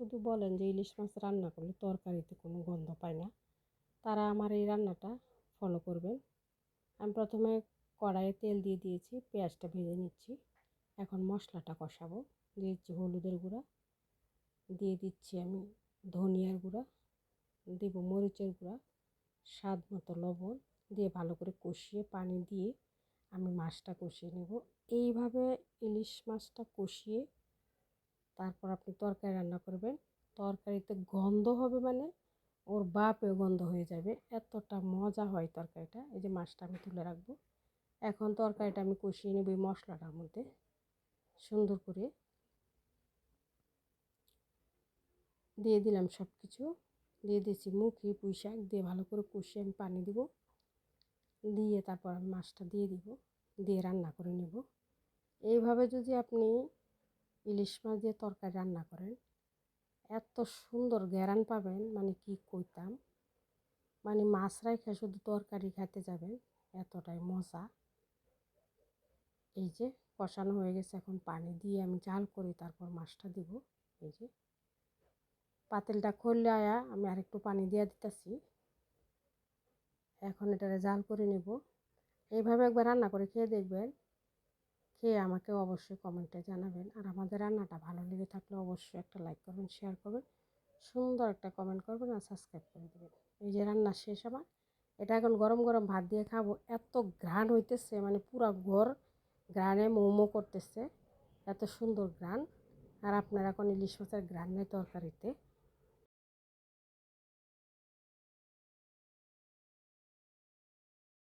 শুধু বলেন যে ইলিশ মাছ রান্না করলে তরকারিতে কোনো গন্ধ পায় না, তারা আমার এই রান্নাটা ফলো করবেন। আমি প্রথমে কড়াইয়ে তেল দিয়ে দিয়েছি, পেঁয়াজটা ভেজে নিচ্ছি। এখন মশলাটা কষাবো। দিয়ে দিচ্ছি হলুদের গুঁড়া, দিয়ে দিচ্ছি আমি ধনিয়ার গুঁড়া, দেব মরিচের গুঁড়া, স্বাদ মতো লবণ দিয়ে ভালো করে কষিয়ে পানি দিয়ে আমি মাছটা কষিয়ে নেব। এইভাবে ইলিশ মাছটা কষিয়ে তারপর আপনি তরকারি রান্না করবেন। তরকারিতে গন্ধ হবে মানে ওর বাপেও গন্ধ হয়ে যাবে, এতটা মজা হয় তরকারিটা। এই যে মাছটা আমি তুলে রাখবো। এখন তরকারিটা আমি কষিয়ে নেব এই মশলাটার মধ্যে সুন্দর করে। দিয়ে দিলাম সব কিছু, দিয়ে দিয়েছি মুখি পুঁই শাক দিয়ে ভালো করে কষিয়ে আমি পানি দিব, দিয়ে তারপর আমি মাছটা দিয়ে দিব, দিয়ে রান্না করে নেব। এইভাবে যদি আপনি ইলিশ মাছ দিয়ে তরকারি রান্না করেন, এত সুন্দর ঘ্রাণ পাবেন মানে কি কইতাম, মানে মাছ রাইখা শুধু তরকারি খেতে যাবেন, এতটাই মজা। এই যে কষানো হয়ে গেছে, এখন পানি দিয়ে আমি জাল করে তারপর মাছটা দিব। এই যে পাতিলটা খুললে আয়া আমি আরেকটু পানি দিয়ে দিতেছি। এখন এটারে জাল করে নেব। এইভাবে একবার রান্না করে খেয়ে দেখবেন, খেয়ে আমাকে অবশ্যই কমেন্টে জানাবেন। আর আমাদের রান্নাটা ভালো লেগে থাকলে অবশ্যই একটা লাইক করবেন, শেয়ার করবেন, সুন্দর একটা কমেন্ট করবেন আর সাবস্ক্রাইব করে দেবেন। এই যে রান্না শেষ আমার, এটা এখন গরম গরম ভাত দিয়ে খাবো। এত ঘ্রাণ হইতেছে, মানে পুরো ঘর ঘ্রাণে মোমো করতেছে, এত সুন্দর ঘ্রাণ। আর আপনার এখন ইলিশ মাছের ঘ্রাণ নেই তরকারিতে।